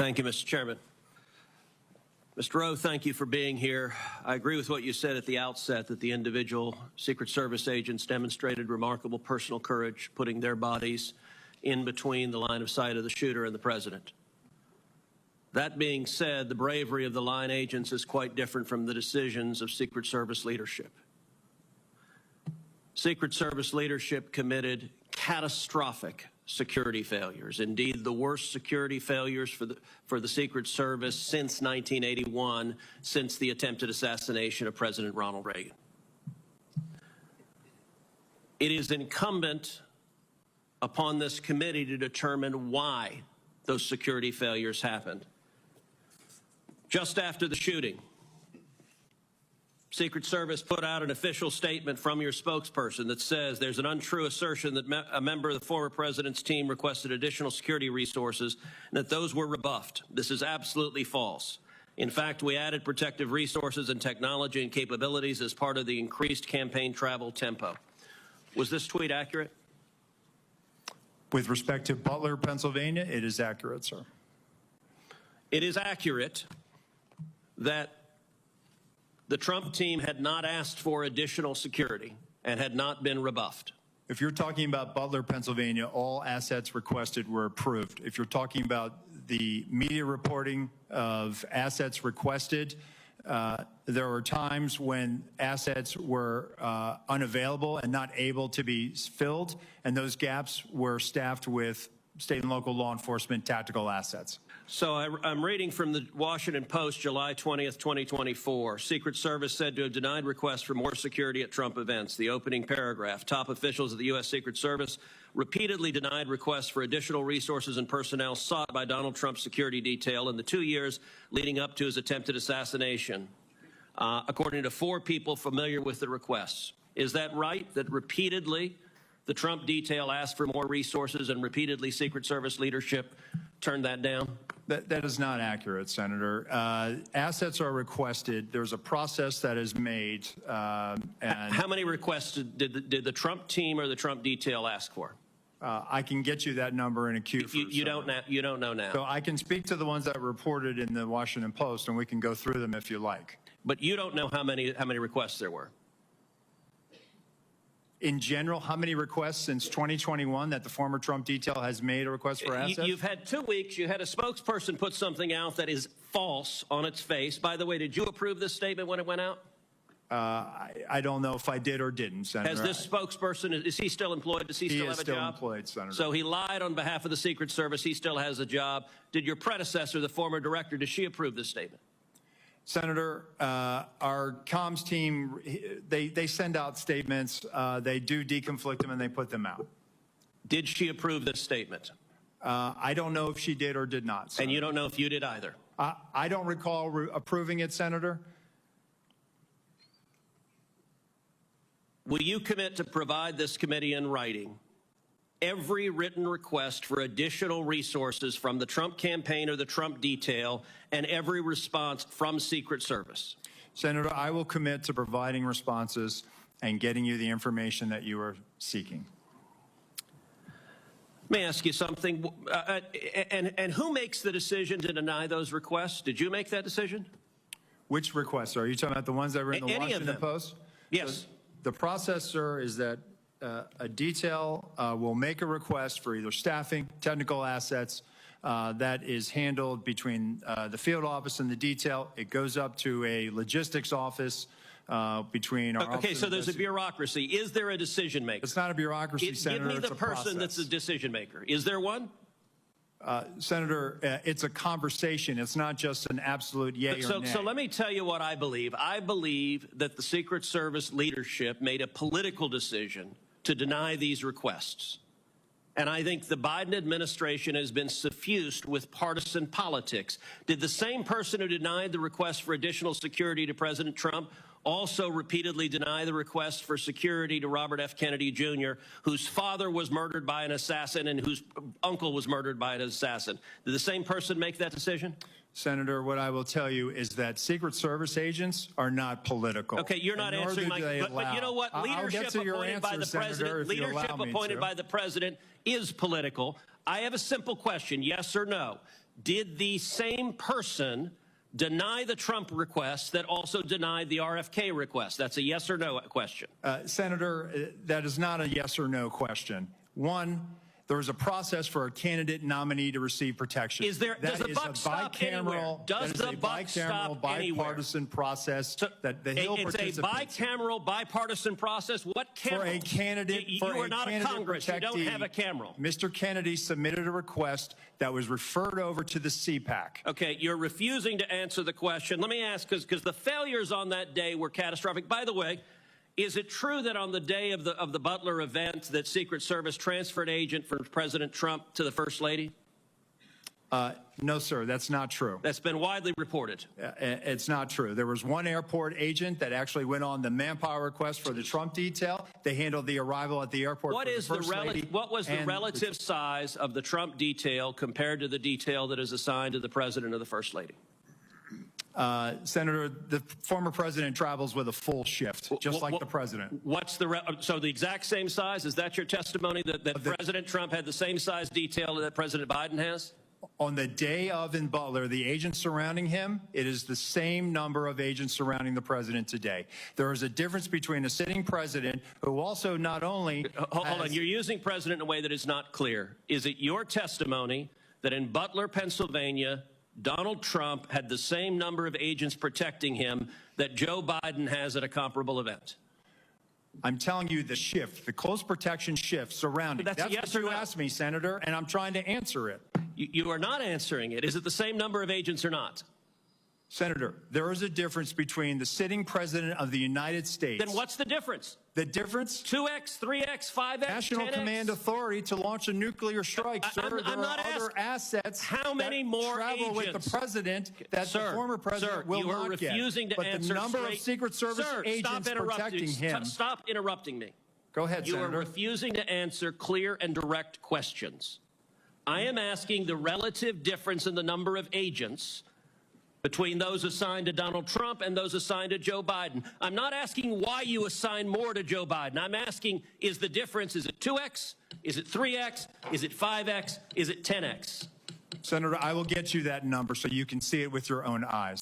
Thank you, Mr. Chairman. Mr. Rowe, thank you for being here. I agree with what you said at the outset, that the individual Secret Service agents demonstrated remarkable personal courage, putting their bodies in between the line of sight of the shooter and the president. That being said, the bravery of the line agents is quite different from the decisions of Secret Service leadership. Secret Service leadership committed catastrophic security failures, indeed the worst security failures for the Secret Service since 1981, since the attempted assassination of President Ronald Reagan. It is incumbent upon this committee to determine why those security failures happened. Just after the shooting, Secret Service put out an official statement from your spokesperson that says there's an untrue assertion that a member of the former president's team requested additional security resources and that those were rebuffed. This is absolutely false. In fact, we added protective resources and technology and capabilities as part of the increased campaign travel tempo. Was this tweet accurate? With respect to Butler, Pennsylvania, it is accurate, sir. It is accurate that the Trump team had not asked for additional security and had not been rebuffed. If you're talking about Butler, Pennsylvania, all assets requested were approved. If you're talking about the media reporting of assets requested, there were times when assets were unavailable and not able to be filled, and those gaps were staffed with state and local law enforcement tactical assets. So I'm reading from the Washington Post, July 20th, 2024. Secret Service said to have denied requests for more security at Trump events. The opening paragraph, top officials of the U.S. Secret Service repeatedly denied requests for additional resources and personnel sought by Donald Trump's security detail in the 2 years leading up to his attempted assassination, according to 4 people familiar with the requests. Is that right, that repeatedly the Trump detail asked for more resources and repeatedly Secret Service leadership turned that down? That is not accurate, Senator. Assets are requested. There's a process that is made. And how many requests did the Trump team or the Trump detail ask for? I can get you that number in a queue. You don't know now. So I can speak to the ones that were reported in the Washington Post, and we can go through them if you like. But you don't know how many requests there were. In general, how many requests since 2021 that the former Trump detail has made a request for assets? You've had 2 weeks. You had a spokesperson put something out that is false on its face. By the way, did you approve this statement when it went out? I don't know if I did or didn't, Senator. Has this spokesperson, is he still employed? Does he still have a job? He is still employed, Senator. So he lied on behalf of the Secret Service. He still has a job. Did your predecessor, the former director, does she approve this statement? Senator, our comms team, they send out statements. They do deconflict them and they put them out. Did she approve this statement? I don't know if she did or did not, Senator. And you don't know if you did either? I don't recall approving it, Senator. Will you commit to provide this committee in writing every written request for additional resources from the Trump campaign or the Trump detail and every response from Secret Service? Senator, I will commit to providing responses and getting you the information that you are seeking. Let me ask you something. And who makes the decision to deny those requests? Did you make that decision? Which requests? Are you talking about the ones that were in the Washington Post? Yes. So the process, sir, is that a detail will make a request for either staffing, technical assets, that is handled between the field office and the detail. It goes up to a logistics office between our Okay, so there's a bureaucracy. Is there a decision maker? It's not a bureaucracy, Senator. Give me the person that's a decision maker. Is there one? Senator, it's a conversation. It's not just an absolute yay or nay. So let me tell you what I believe. I believe that the Secret Service leadership made a political decision to deny these requests. And I think the Biden administration has been suffused with partisan politics. Did the same person who denied the request for additional security to President Trump also repeatedly deny the request for security to Robert F. Kennedy, Jr., whose father was murdered by an assassin and whose uncle was murdered by an assassin? Did the same person make that decision? Senator, what I will tell you is that Secret Service agents are not political. Okay, you're not answering my question. But you know what? Leadership appointed by the president, leadership appointed by the president is political. I have a simple question, yes or no. did the same person deny the Trump request that also denied the RFK request? That's a yes or no question. Senator, that is not a yes or no question. One, there is a process for a candidate nominee to receive protection. Does the buck stop anywhere? Does the buck stop anywhere? Bipartisan process that the Hill participates in. It's a bicameral, bipartisan process. What cameral? For a candidate, you are not a Congress. You don't have a cameral. Mr. Kennedy submitted a request that was referred over to the CPAC. Okay, you're refusing to answer the question. Let me ask, because the failures on that day were catastrophic. By the way, is it true that on the day of the Butler event that Secret Service transferred agent from President Trump to the First Lady? No, sir, that's not true. That's been widely reported. It's not true. There was one airport agent that actually went on the manpower request for the Trump detail. They handled the arrival at the airport. What was the relative size of the Trump detail compared to the detail that is assigned to the President or the First Lady? Senator, the former president travels with a full shift, just like the president. What's so the exact same size? Is that your testimony that President Trump had the same size detail that President Biden has? On the day of in Butler, the agents surrounding him, it is the same number of agents surrounding the president today. There is a difference between a sitting president who also not only Hold on, you're using president in a way that is not clear. Is it your testimony that in Butler, Pennsylvania, Donald Trump had the same number of agents protecting him that Joe Biden has at a comparable event? I'm telling you the shift, the close protection shift surrounding. That's yes what you asked me, Senator, and I'm trying to answer it. You are not answering it. Is it the same number of agents or not? Senator, there is a difference between the sitting president of the United States. Then what's the difference? The difference? 2x, 3x, 5x, National 10x? Command Authority to launch a nuclear strike. Sir, I'm not there are other assets how many more travel agents? with the president that the former president will not get. You are refusing to answer the number of Secret Service agents protecting him. Stop interrupting me. Go ahead, Senator. You are refusing to answer clear and direct questions. I am asking the relative difference in the number of agents between those assigned to Donald Trump and those assigned to Joe Biden. I'm not asking why you assign more to Joe Biden. I'm asking, is the difference, is it 2x? Is it 3x? Is it 5x? Is it 10x? Senator, I will get you that number so you can see it with your own eyes.